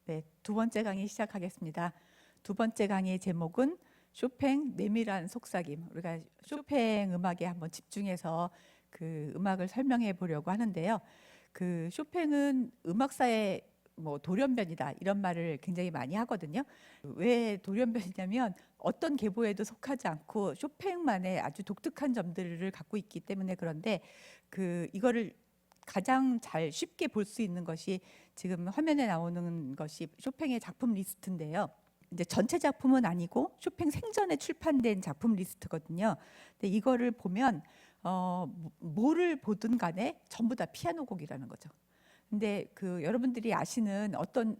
네, 두 번째 강의 시작하겠습니다. 두 번째 강의의 제목은 쇼팽 내밀한 속삭임. 우리가 쇼팽 음악에 한번 집중해서 그 음악을 설명해 보려고 하는데요. 그 쇼팽은 음악사의 뭐 돌연변이다 이런 말을 굉장히 많이 하거든요. 왜 돌연변이냐면 어떤 계보에도 속하지 않고 쇼팽만의 아주 독특한 점들을 갖고 있기 때문에 그런데 그 이거를 가장 잘 쉽게 볼 수 있는 것이 지금 화면에 나오는 것이 쇼팽의 작품 리스트인데요. 이제 전체 작품은 아니고 쇼팽 생전에 출판된 작품 리스트거든요. 근데 이거를 보면 뭐를 보든 간에 전부 다 피아노 곡이라는 거죠. 근데 그 여러분들이 아시는 어떤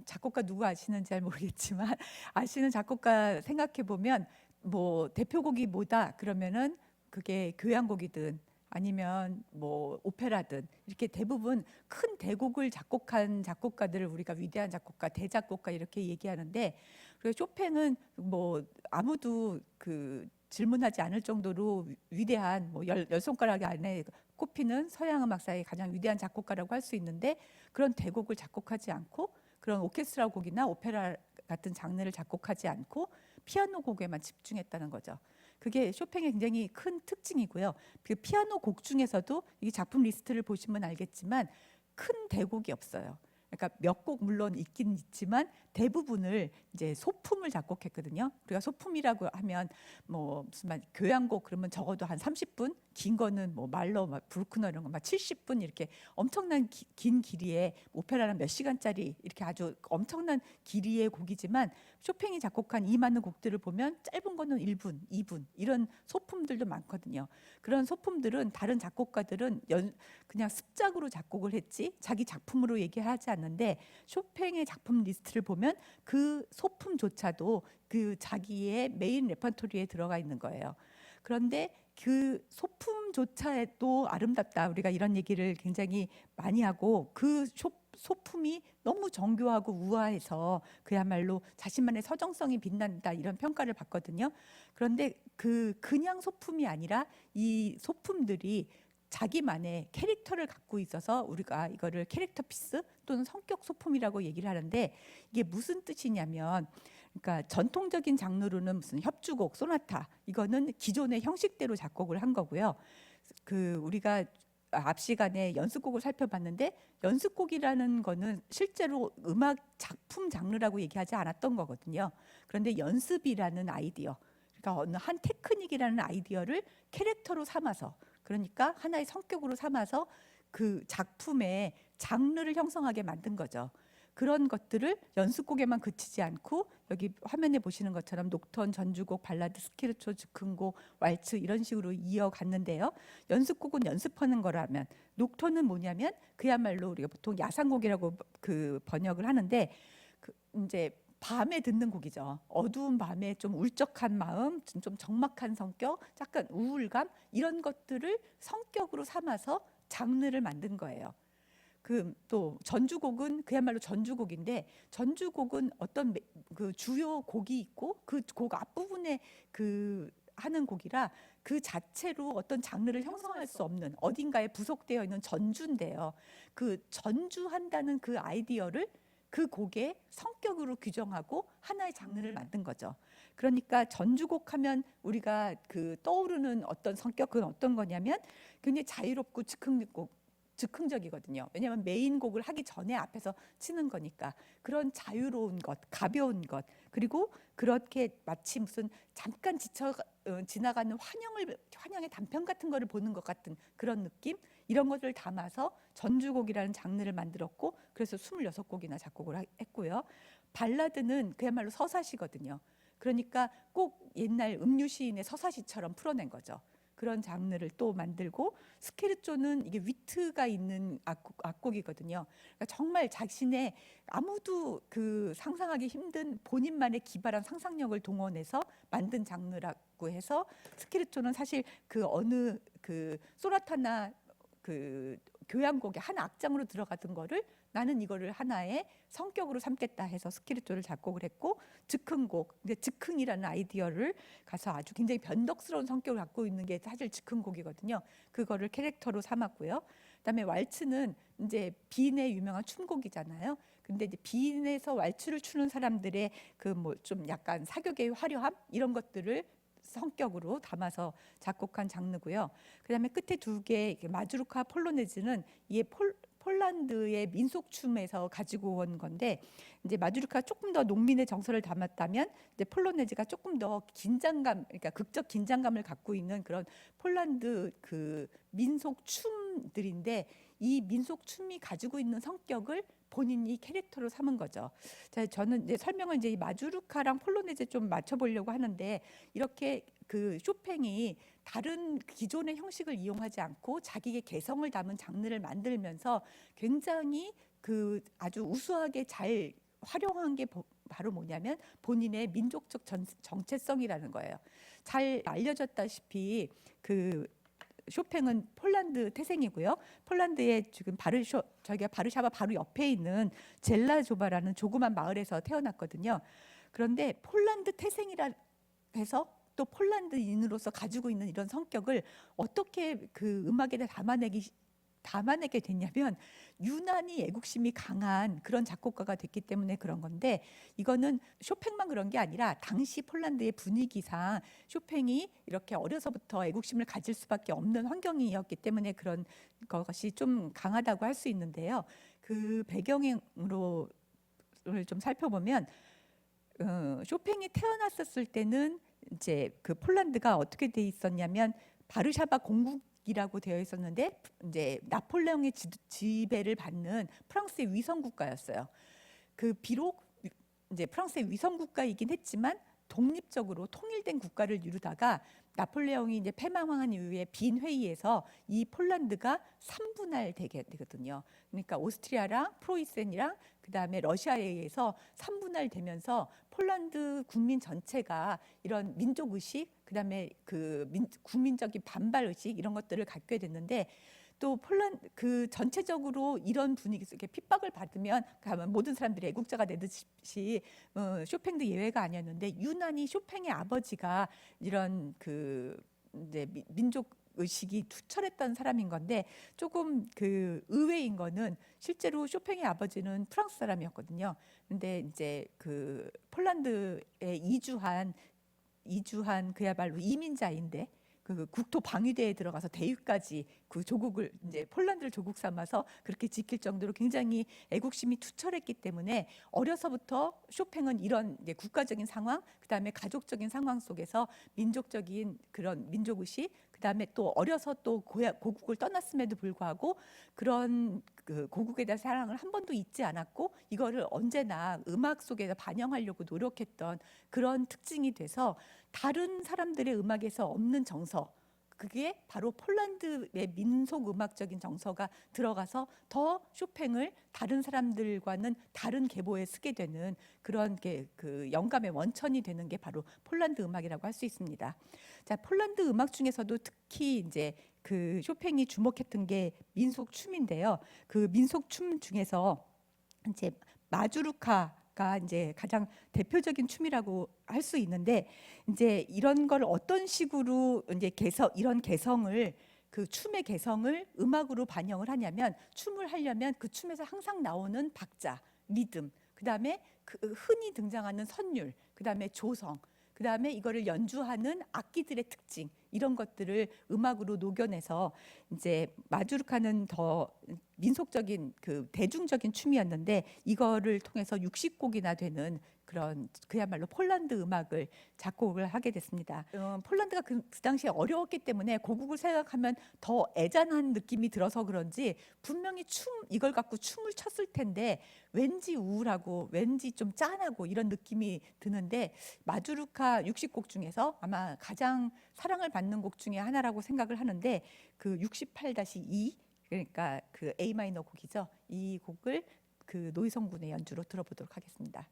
작곡가 누구 아시는지 잘 모르겠지만 아시는 작곡가 생각해 보면 뭐 대표곡이 뭐다 그러면은 그게 교향곡이든 아니면 뭐 오페라든 이렇게 대부분 큰 대곡을 작곡한 작곡가들을 우리가 위대한 작곡가, 대작곡가 이렇게 얘기하는데 그리고 쇼팽은 뭐 아무도 그 질문하지 않을 정도로 위대한 뭐 열 손가락 안에 꼽히는 서양 음악사의 가장 위대한 작곡가라고 할 수 있는데 그런 대곡을 작곡하지 않고 그런 오케스트라 곡이나 오페라 같은 장르를 작곡하지 않고 피아노 곡에만 집중했다는 거죠. 그게 쇼팽의 굉장히 큰 특징이고요. 그 피아노 곡 중에서도 이 작품 리스트를 보시면 알겠지만 큰 대곡이 없어요. 그러니까 몇 곡 물론 있긴 있지만 대부분을 이제 소품을 작곡했거든요. 우리가 소품이라고 하면 뭐 무슨 교향곡 그러면 적어도 한 30분, 긴 거는 뭐 말러, 브루크너 이런 거 막 70분 이렇게 엄청난 긴 길이의 오페라는 몇 시간짜리 이렇게 아주 엄청난 길이의 곡이지만 쇼팽이 작곡한 이 많은 곡들을 보면 짧은 거는 1분, 2분 이런 소품들도 많거든요. 그런 소품들은 다른 작곡가들은 그냥 습작으로 작곡을 했지 자기 작품으로 얘기하지 않는데 쇼팽의 작품 리스트를 보면 그 소품조차도 그 자기의 메인 레퍼토리에 들어가 있는 거예요. 그런데 그 소품조차도 아름답다. 우리가 이런 얘기를 굉장히 많이 하고 그 소품이 너무 정교하고 우아해서 그야말로 자신만의 서정성이 빛난다 이런 평가를 받거든요. 그런데 그냥 소품이 아니라 이 소품들이 자기만의 캐릭터를 갖고 있어서 우리가 이거를 캐릭터 피스 또는 성격 소품이라고 얘기를 하는데 이게 무슨 뜻이냐면 그러니까 전통적인 장르로는 무슨 협주곡, 소나타 이거는 기존의 형식대로 작곡을 한 거고요. 그 우리가 앞 시간에 연습곡을 살펴봤는데 연습곡이라는 거는 실제로 음악 작품 장르라고 얘기하지 않았던 거거든요. 그런데 연습이라는 아이디어, 그러니까 어느 한 테크닉이라는 아이디어를 캐릭터로 삼아서 그러니까 하나의 성격으로 삼아서 그 작품의 장르를 형성하게 만든 거죠. 그런 것들을 연습곡에만 그치지 않고 여기 화면에 보시는 것처럼 녹턴, 전주곡, 발라드, 스케르초, 즉흥곡, 왈츠 이런 식으로 이어갔는데요. 연습곡은 연습하는 거라면 녹턴은 뭐냐면 그야말로 우리가 보통 야상곡이라고 그 번역을 하는데 그 이제 밤에 듣는 곡이죠. 어두운 밤에 좀 울적한 마음, 좀 적막한 성격, 약간 우울감 이런 것들을 성격으로 삼아서 장르를 만든 거예요. 그 또 전주곡은 그야말로 전주곡인데 전주곡은 어떤 그 주요 곡이 있고 그 곡 앞부분에 그 하는 곡이라 그 자체로 어떤 장르를 형성할 수 없는 어딘가에 부속되어 있는 전주인데요. 그 전주한다는 그 아이디어를 그 곡의 성격으로 규정하고 하나의 장르를 만든 거죠. 그러니까 전주곡 하면 우리가 그 떠오르는 어떤 성격은 어떤 거냐면 굉장히 자유롭고 즉흥적이거든요. 왜냐하면 메인 곡을 하기 전에 앞에서 치는 거니까 그런 자유로운 것, 가벼운 것, 그리고 그렇게 마치 무슨 잠깐 지나가는 환영의 단편 같은 거를 보는 것 같은 그런 느낌 이런 것을 담아서 전주곡이라는 장르를 만들었고 그래서 26곡이나 작곡을 했고요. 발라드는 그야말로 서사시거든요. 그러니까 꼭 옛날 음유시인의 서사시처럼 풀어낸 거죠. 그런 장르를 또 만들고 스케르초는 이게 위트가 있는 악곡이거든요. 그러니까 정말 자신의 아무도 그 상상하기 힘든 본인만의 기발한 상상력을 동원해서 만든 장르라고 해서 스케르초는 사실 그 어느 그 소나타나 그 교향곡의 한 악장으로 들어가던 거를 나는 이거를 하나의 성격으로 삼겠다 해서 스케르초를 작곡을 했고 즉흥곡, 근데 즉흥이라는 아이디어를 가서 아주 굉장히 변덕스러운 성격을 갖고 있는 게 사실 즉흥곡이거든요. 그거를 캐릭터로 삼았고요. 그다음에 왈츠는 이제 빈의 유명한 춤곡이잖아요. 근데 이제 빈에서 왈츠를 추는 사람들의 그 뭐 좀 약간 사격의 화려함 이런 것들을 성격으로 담아서 작곡한 장르고요. 그다음에 끝에 두 개 마주르카 폴로네즈는 이게 폴란드의 민속 춤에서 가지고 온 건데, 이제 마주르카 조금 더 농민의 정서를 담았다면 이제 폴로네즈가 조금 더 긴장감, 그러니까 극적 긴장감을 갖고 있는 그런 폴란드 그 민속 춤들인데, 이 민속 춤이 가지고 있는 성격을 본인이 캐릭터로 삼은 거죠. 자, 저는 이제 설명을 이제 이 마주르카랑 폴로네즈 좀 맞춰보려고 하는데, 이렇게 그 쇼팽이 다른 기존의 형식을 이용하지 않고 자기의 개성을 담은 장르를 만들면서 굉장히 그 아주 우수하게 잘 활용한 게 바로 뭐냐면 본인의 민족적 정체성이라는 거예요. 잘 알려졌다시피 그 쇼팽은 폴란드 태생이고요. 폴란드의 지금 저희가 바르샤바 바로 옆에 있는 젤라조바라는 조그만 마을에서 태어났거든요. 그런데 폴란드 태생이라 해서 또 폴란드인으로서 가지고 있는 이런 성격을 어떻게 그 음악에 담아내게 됐냐면, 유난히 애국심이 강한 그런 작곡가가 됐기 때문에 그런 건데, 이거는 쇼팽만 그런 게 아니라 당시 폴란드의 분위기상 쇼팽이 이렇게 어려서부터 애국심을 가질 수밖에 없는 환경이었기 때문에 그런 것이 좀 강하다고 할 수 있는데요. 그 배경으로 좀 살펴보면 쇼팽이 태어났었을 때는 이제 그 폴란드가 어떻게 돼 있었냐면 바르샤바 공국이라고 되어 있었는데, 이제 나폴레옹의 지배를 받는 프랑스의 위성 국가였어요. 그 비록 이제 프랑스의 위성 국가이긴 했지만 독립적으로 통일된 국가를 이루다가 나폴레옹이 이제 패망한 이후에 빈 회의에서 이 폴란드가 3분할 되게 되거든요. 그러니까 오스트리아랑 프로이센이랑 그다음에 러시아에 의해서 3분할 되면서 폴란드 국민 전체가 이런 민족 의식, 그다음에 그 국민적인 반발 의식 이런 것들을 갖게 됐는데, 또 그 전체적으로 이런 분위기 속에 핍박을 받으면 가면 모든 사람들이 애국자가 되듯이 쇼팽도 예외가 아니었는데, 유난히 쇼팽의 아버지가 이런 그 이제 민족 의식이 투철했던 사람인 건데, 조금 그 의외인 거는 실제로 쇼팽의 아버지는 프랑스 사람이었거든요. 근데 이제 그 폴란드에 이주한 그야말로 이민자인데, 그 국토 방위대에 들어가서 대위까지 그 조국을 이제 폴란드를 조국 삼아서 그렇게 지킬 정도로 굉장히 애국심이 투철했기 때문에 어려서부터 쇼팽은 이런 이제 국가적인 상황, 그다음에 가족적인 상황 속에서 민족적인 그런 민족의식, 그다음에 또 어려서 또 고국을 떠났음에도 불구하고 그런 그 고국에 대한 사랑을 한 번도 잊지 않았고, 이거를 언제나 음악 속에서 반영하려고 노력했던 그런 특징이 돼서 다른 사람들의 음악에서 없는 정서, 그게 바로 폴란드의 민속 음악적인 정서가 들어가서 더 쇼팽을 다른 사람들과는 다른 계보에 쓰게 되는 그런 게 그 영감의 원천이 되는 게 바로 폴란드 음악이라고 할 수 있습니다. 자, 폴란드 음악 중에서도 특히 이제 그 쇼팽이 주목했던 게 민속 춤인데요. 그 민속 춤 중에서 이제 마주르카가 이제 가장 대표적인 춤이라고 할 수 있는데, 이제 이런 걸 어떤 식으로 이제 이런 개성을, 그 춤의 개성을 음악으로 반영을 하냐면, 춤을 하려면 그 춤에서 항상 나오는 박자, 리듬, 그다음에 그 흔히 등장하는 선율, 그다음에 조성, 그다음에 이거를 연주하는 악기들의 특징, 이런 것들을 음악으로 녹여내서 이제 마주르카는 더 민속적인 그 대중적인 춤이었는데, 이거를 통해서 60곡이나 되는 그런 그야말로 폴란드 음악을 작곡을 하게 됐습니다. 폴란드가 그 당시에 어려웠기 때문에 고국을 생각하면 더 애잔한 느낌이 들어서 그런지 분명히 이걸 갖고 춤을 췄을 텐데 왠지 우울하고 왠지 좀 짠하고 이런 느낌이 드는데, 마주르카 60곡 중에서 아마 가장 사랑을 받는 곡 중에 하나라고 생각을 하는데, 그 68-2, 그러니까 그 A 마이너 곡이죠. 이 곡을 그 노희성 군의 연주로 들어보도록 하겠습니다.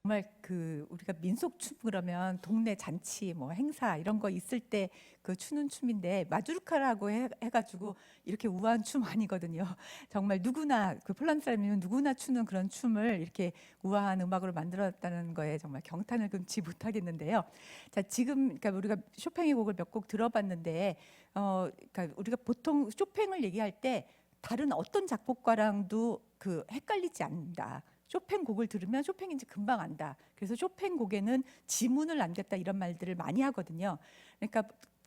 정말 그 우리가 민속춤 그러면 동네 잔치 뭐 행사 이런 거 있을 때 그 추는 춤인데 마주르카라고 해가지고 이렇게 우아한 춤 아니거든요. 정말 누구나 그 폴란드 사람이면 누구나 추는 그런 춤을 이렇게 우아한 음악으로 만들었다는 거에 정말 경탄을 금치 못하겠는데요. 자, 지금 그러니까 우리가 쇼팽의 곡을 몇 곡 들어봤는데 그러니까 우리가 보통 쇼팽을 얘기할 때 다른 어떤 작곡가랑도 그 헷갈리지 않는다. 쇼팽 곡을 들으면 쇼팽인지 금방 안다. 그래서 쇼팽 곡에는 지문을 남겼다 이런 말들을 많이 하거든요. 그러니까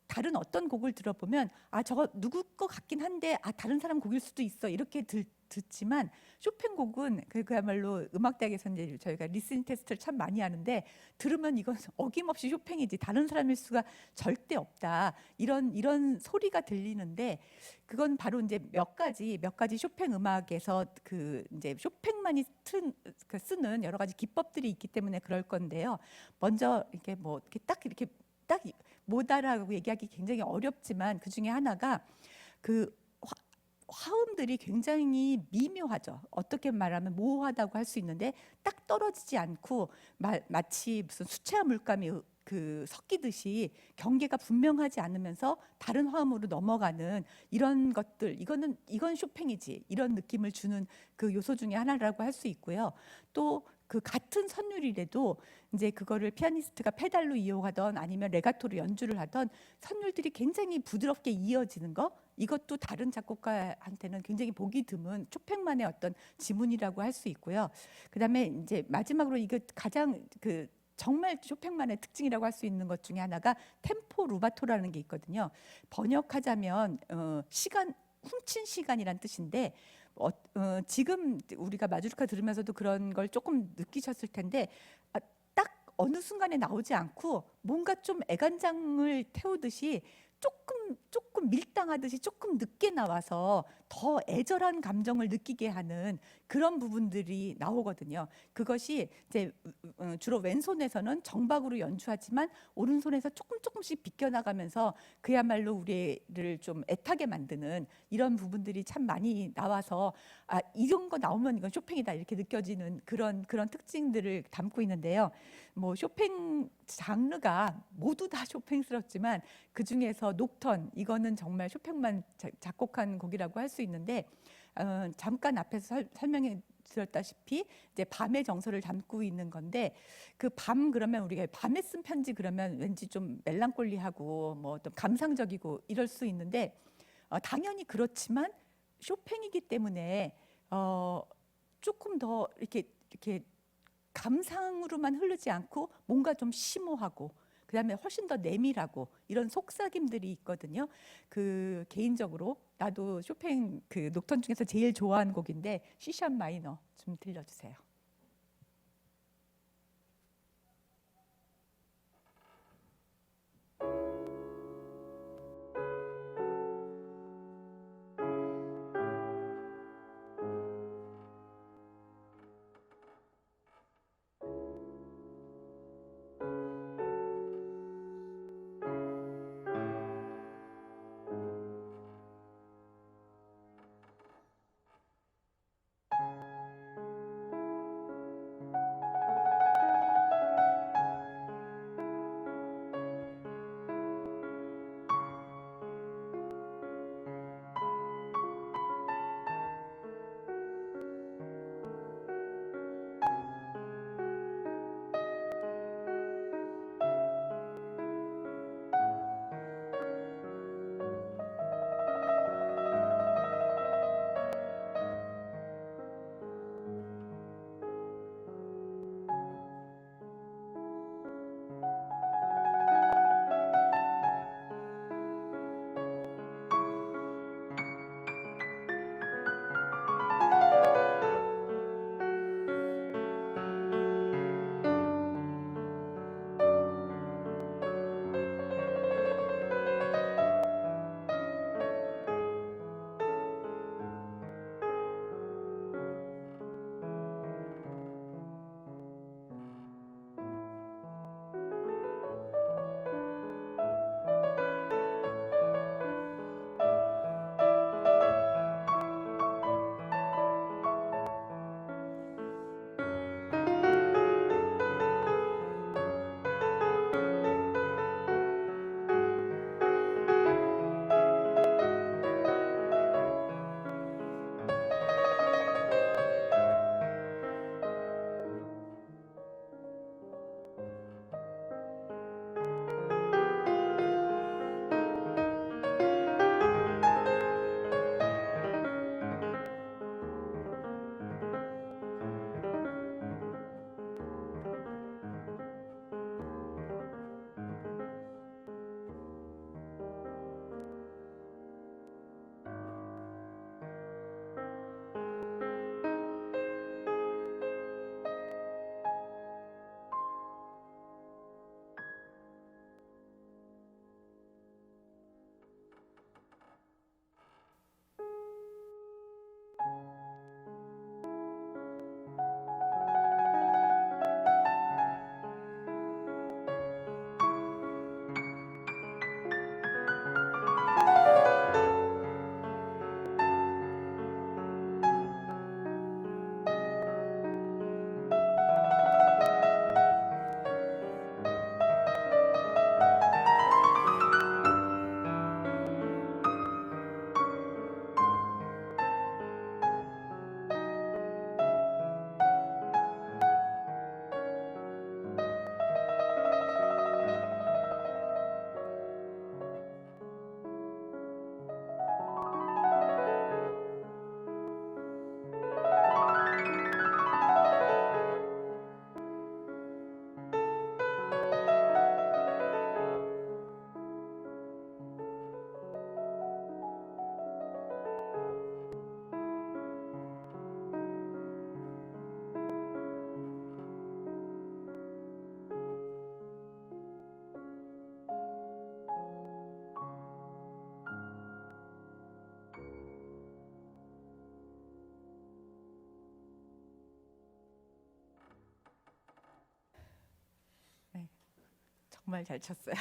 다른 어떤 곡을 들어보면 아 저거 누구 거 같긴 한데 아 다른 사람 곡일 수도 있어 이렇게 듣지만 쇼팽 곡은 그야말로 음악대학에서 이제 저희가 리스닝 테스트를 참 많이 하는데 들으면 이건 어김없이 쇼팽이지 다른 사람일 수가 절대 없다 이런 소리가 들리는데 그건 바로 이제 몇 가지 쇼팽 음악에서 그 이제 쇼팽만이 쓰는 여러 가지 기법들이 있기 때문에 그럴 건데요. 먼저 이렇게 뭐 이렇게 딱 뭐다라고 얘기하기 굉장히 어렵지만 그 중에 하나가 그 화음들이 굉장히 미묘하죠. 어떻게 말하면 모호하다고 할 수 있는데 딱 떨어지지 않고 마치 무슨 수채화 물감이 그 섞이듯이 경계가 분명하지 않으면서 다른 화음으로 넘어가는 이런 것들 이건 쇼팽이지 이런 느낌을 주는 그 요소 중에 하나라고 할 수 있고요. 또 그 같은 선율이라도 이제 그거를 피아니스트가 페달로 이용하던 아니면 레가토로 연주를 하던 선율들이 굉장히 부드럽게 이어지는 거 이것도 다른 작곡가한테는 굉장히 보기 드문 쇼팽만의 어떤 지문이라고 할 수 있고요. 그다음에 이제 마지막으로 이거 가장 그 정말 쇼팽만의 특징이라고 할 수 있는 것 중에 하나가 템포 루바토라는 게 있거든요. 번역하자면 시간 훔친 시간이란 뜻인데 지금 우리가 마주르카 들으면서도 그런 걸 조금 느끼셨을 텐데 딱 어느 순간에 나오지 않고 뭔가 좀 애간장을 태우듯이 조금 밀당하듯이 조금 늦게 나와서 더 애절한 감정을 느끼게 하는 그런 부분들이 나오거든요. 그것이 이제 주로 왼손에서는 정박으로 연주하지만 오른손에서 조금씩 비껴나가면서 그야말로 우리를 좀 애타게 만드는 이런 부분들이 참 많이 나와서 아 이런 거 나오면 이건 쇼팽이다 이렇게 느껴지는 그런 특징들을 담고 있는데요. 뭐 쇼팽 장르가 모두 다 쇼팽스럽지만 그 중에서 녹턴 이거는 정말 쇼팽만 작곡한 곡이라고 할 수 있는데 잠깐 앞에서 설명해 드렸다시피 이제 밤의 정서를 담고 있는 건데 그 밤 그러면 우리가 밤에 쓴 편지 그러면 왠지 좀 멜랑콜리하고 뭐 어떤 감상적이고 이럴 수 있는데 당연히 그렇지만 쇼팽이기 때문에 조금 더 이렇게 감상으로만 흐르지 않고 뭔가 좀 심오하고 그다음에 훨씬 더 내밀하고 이런 속삭임들이 있거든요. 그 개인적으로 나도 쇼팽 그 녹턴 중에서 제일 좋아하는 곡인데 C샵 마이너 좀 들려주세요. 정말 잘 쳤어요.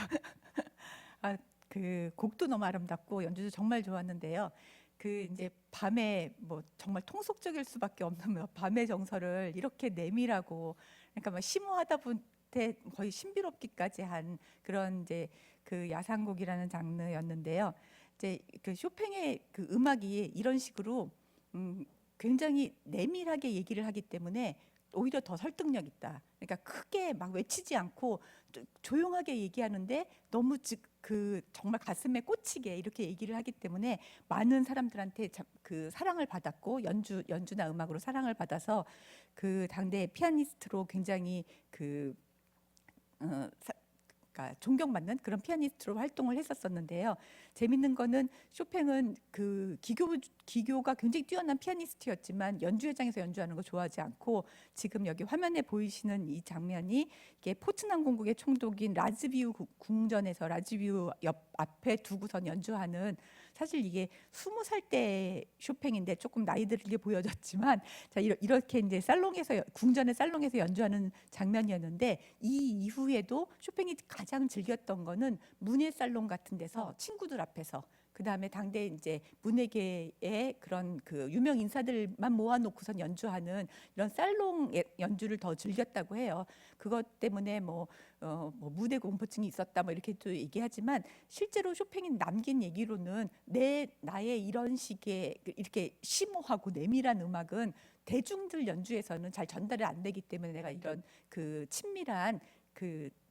아, 그 곡도 너무 아름답고 연주도 정말 좋았는데요. 그 이제 밤에 뭐 정말 통속적일 수밖에 없는 뭐 밤의 정서를 이렇게 내밀하고, 그러니까 막 심오하다 보때 거의 신비롭기까지 한 그런 이제 그 야상곡이라는 장르였는데요. 이제 그 쇼팽의 그 음악이 이런 식으로 음, 굉장히 내밀하게 얘기를 하기 때문에 오히려 더 설득력 있다. 그러니까 크게 막 외치지 않고 조용하게 얘기하는데 너무 그 정말 가슴에 꽂히게 이렇게 얘기를 하기 때문에 많은 사람들한테 그 사랑을 받았고, 연주나 음악으로 사랑을 받아서 그 당대 피아니스트로 굉장히 그 어, 그러니까 존경받는 그런 피아니스트로 활동을 했었었는데요. 재밌는 거는 쇼팽은 그 기교가 굉장히 뛰어난 피아니스트였지만 연주 회장에서 연주하는 거 좋아하지 않고, 지금 여기 화면에 보이시는 이 장면이 이게 포츠난 공국의 총독인 라즈비우 궁전에서 라즈비우 옆 앞에 두고선 연주하는, 사실 이게 20살 때 쇼팽인데 조금 나이 들게 보여졌지만, 자 이렇게 이제 살롱에서 궁전의 살롱에서 연주하는 장면이었는데, 이 이후에도 쇼팽이 가장 즐겼던 거는 문예 살롱 같은 데서 친구들 앞에서, 그 다음에 당대 이제 문예계의 그런 그 유명 인사들만 모아놓고선 연주하는 이런 살롱 연주를 더 즐겼다고 해요. 그것 때문에 뭐 무대 공포증이 있었다 뭐 이렇게 또 얘기하지만, 실제로 쇼팽이 남긴 얘기로는 나의 이런 식의 이렇게 심오하고 내밀한 음악은 대중들 연주에서는 잘 전달이 안 되기 때문에 내가 이런 그 친밀한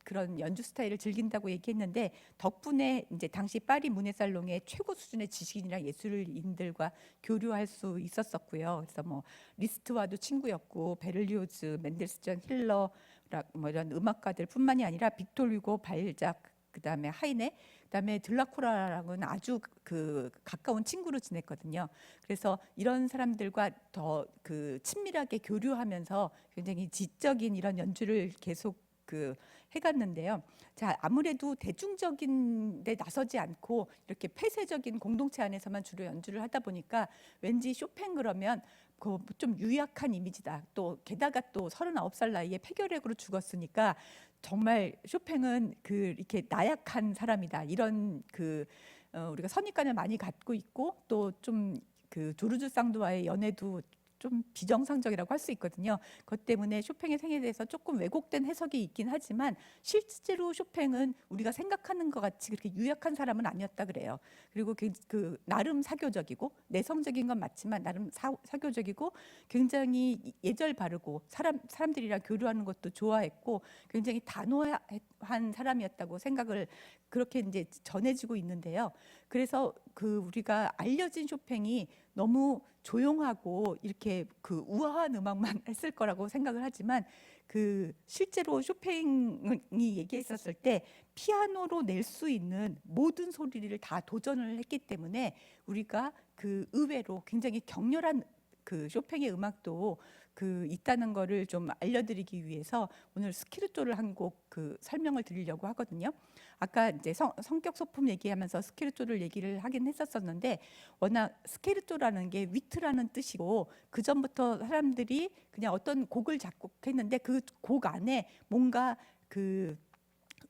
그런 연주 스타일을 즐긴다고 얘기했는데, 덕분에 이제 당시 파리 문예살롱의 최고 수준의 지식인이랑 예술인들과 교류할 수 있었었고요. 그래서 뭐 리스트와도 친구였고, 베를리오즈, 멘델스존, 힐러 뭐 이런 음악가들뿐만이 아니라 빅토르 휴고, 발작, 그다음에 하이네, 그다음에 들라코라랑은 아주 그 가까운 친구로 지냈거든요. 그래서 이런 사람들과 더 그 친밀하게 교류하면서 굉장히 지적인 이런 연주를 계속 그 해갔는데요. 자, 아무래도 대중적인 데 나서지 않고 이렇게 폐쇄적인 공동체 안에서만 주로 연주를 하다 보니까 왠지 쇼팽 그러면 그 좀 유약한 이미지다. 또 게다가 또 39살 나이에 폐결핵으로 죽었으니까 정말 쇼팽은 그 이렇게 나약한 사람이다. 이런 우리가 선입관을 많이 갖고 있고, 또 좀 그 조르주 상도와의 연애도 좀 비정상적이라고 할 수 있거든요. 그것 때문에 쇼팽의 생에 대해서 조금 왜곡된 해석이 있긴 하지만, 실제로 쇼팽은 우리가 생각하는 것 같이 그렇게 유약한 사람은 아니었다 그래요. 그리고 그 나름 사교적이고, 내성적인 건 맞지만 나름 사교적이고, 굉장히 예절 바르고 사람들이랑 교류하는 것도 좋아했고, 굉장히 단호한 사람이었다고 생각을 그렇게 이제 전해지고 있는데요. 그래서 그 우리가 알려진 쇼팽이 너무 조용하고 이렇게 그 우아한 음악만 했을 거라고 생각을 하지만, 그 실제로 쇼팽이 얘기했었을 때 피아노로 낼 수 있는 모든 소리를 다 도전을 했기 때문에, 우리가 그 의외로 굉장히 격렬한 그 쇼팽의 음악도 그 있다는 거를 좀 알려드리기 위해서 오늘 스키르토를 한 곡 그 설명을 드리려고 하거든요. 아까 이제 성격 소품 얘기하면서 스키르토를 얘기를 하긴 했었었는데, 워낙 스케르토라는 게 위트라는 뜻이고, 그 전부터 사람들이 그냥 어떤 곡을 작곡했는데 그 곡 안에 뭔가 그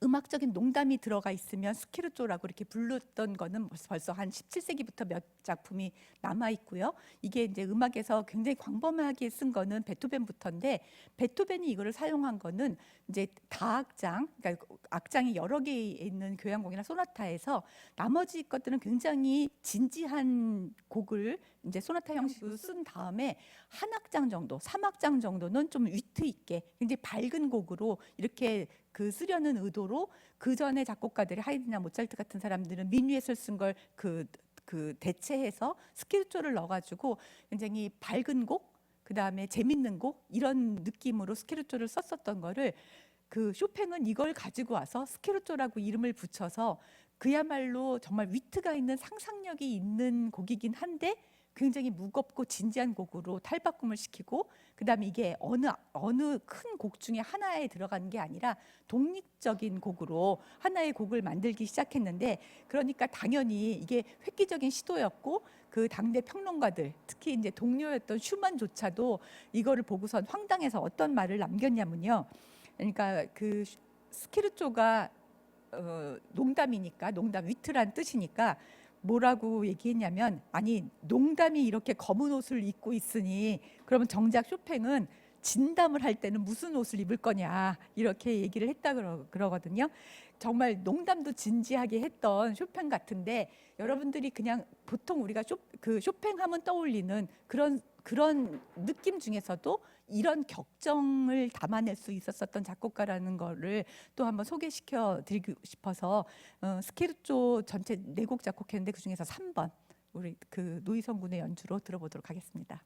음악적인 농담이 들어가 있으면 스키르토라고 이렇게 불렀던 거는 벌써 한 17세기부터 몇 작품이 남아 있고요. 이게 이제 음악에서 굉장히 광범위하게 쓴 거는 베토벤부터인데, 베토벤이 이거를 사용한 거는 이제 다악장, 그러니까 악장이 여러 개 있는 교향곡이나 소나타에서 나머지 것들은 굉장히 진지한 곡을 이제 소나타 형식으로 쓴 다음에 한 악장 정도, 3악장 정도는 좀 위트 있게 굉장히 밝은 곡으로 이렇게 그 쓰려는 의도로, 그 전에 작곡가들이 하이드나 모차르트 같은 사람들은 민요에서 쓴 걸 그 대체해서 스케르초를 넣어가지고 굉장히 밝은 곡, 그 다음에 재밌는 곡, 이런 느낌으로 스케르초를 썼었던 거를, 그 쇼팽은 이걸 가지고 와서 스케르초라고 이름을 붙여서 그야말로 정말 위트가 있는 상상력이 있는 곡이긴 한데 굉장히 무겁고 진지한 곡으로 탈바꿈을 시키고, 그다음에 이게 어느 큰 곡 중에 하나에 들어가는 게 아니라 독립적인 곡으로 하나의 곡을 만들기 시작했는데, 그러니까 당연히 이게 획기적인 시도였고, 그 당대 평론가들, 특히 이제 동료였던 슈만조차도 이거를 보고선 황당해서 어떤 말을 남겼냐면요. 그러니까 그 스케르초가 농담이니까, 농담, 위트란 뜻이니까 뭐라고 얘기했냐면, 아니 농담이 이렇게 검은 옷을 입고 있으니 그러면 정작 쇼팽은 진담을 할 때는 무슨 옷을 입을 거냐, 이렇게 얘기를 했다 그러거든요. 정말 농담도 진지하게 했던 쇼팽 같은데, 여러분들이 그냥 보통 우리가 쇼팽 하면 떠올리는 그런 느낌 중에서도 이런 격정을 담아낼 수 있었던 작곡가라는 거를 또 한번 소개시켜 드리고 싶어서, 스케르초 전체 4곡 작곡했는데 그 중에서 3번 우리 그 노희성 군의 연주로 들어보도록 하겠습니다.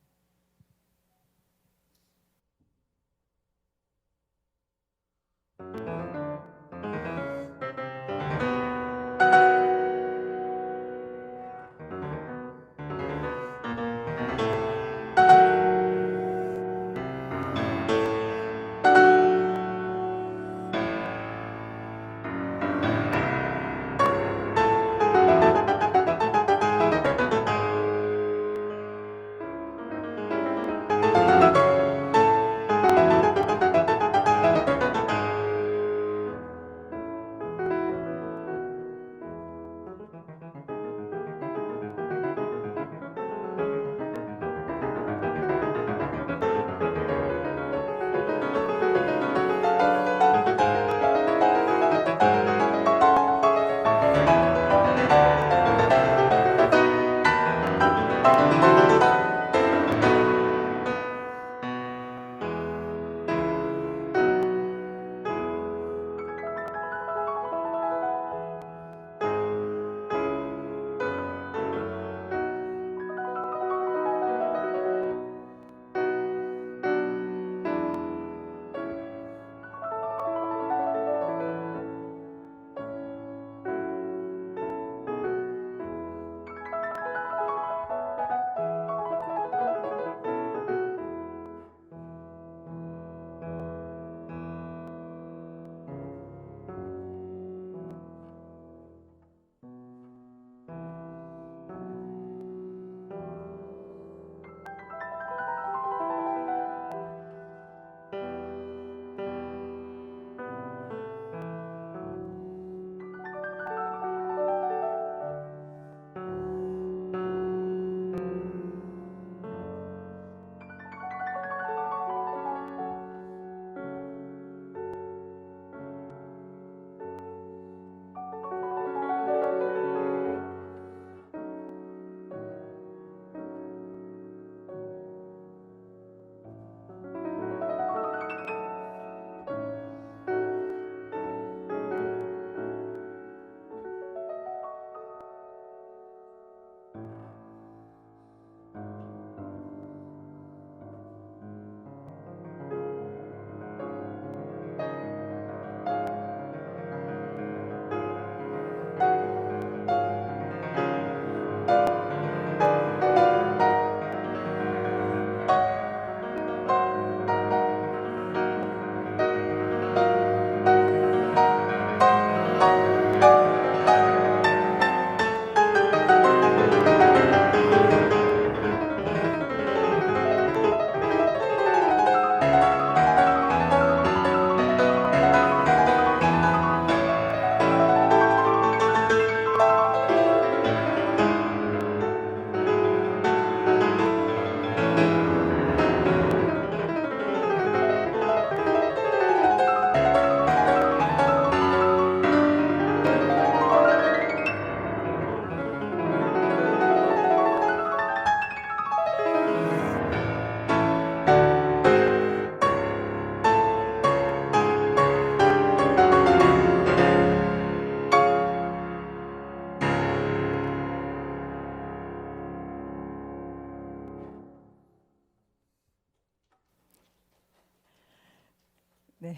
네.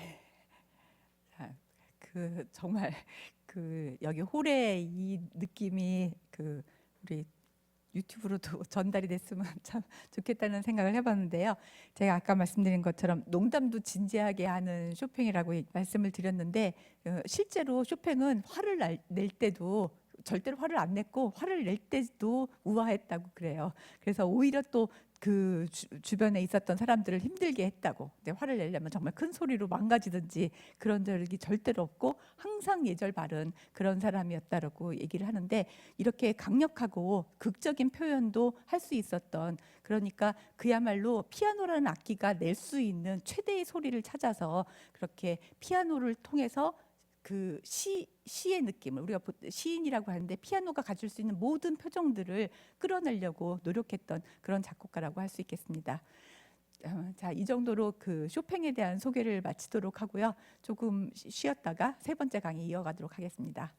자, 정말 여기 홀에 이 느낌이 우리 유튜브로도 전달이 됐으면 참 좋겠다는 생각을 해봤는데요. 제가 아까 말씀드린 것처럼 농담도 진지하게 하는 쇼팽이라고 말씀을 드렸는데, 실제로 쇼팽은 화를 낼 때도 절대로 화를 안 냈고 화를 낼 때도 우아했다고 그래요. 그래서 오히려 또 그 주변에 있었던 사람들을 힘들게 했다고. 근데 화를 내려면 정말 큰 소리로 망가지든지 그런 적이 절대로 없고 항상 예절 바른 그런 사람이었다라고 얘기를 하는데, 이렇게 강력하고 극적인 표현도 할 수 있었던, 그러니까 그야말로 피아노라는 악기가 낼 수 있는 최대의 소리를 찾아서 그렇게 피아노를 통해서 그 시의 느낌을, 우리가 시인이라고 하는데 피아노가 가질 수 있는 모든 표정들을 끌어내려고 노력했던 그런 작곡가라고 할 수 있겠습니다. 자, 이 정도로 그 쇼팽에 대한 소개를 마치도록 하고요. 조금 쉬었다가 세 번째 강의 이어가도록 하겠습니다.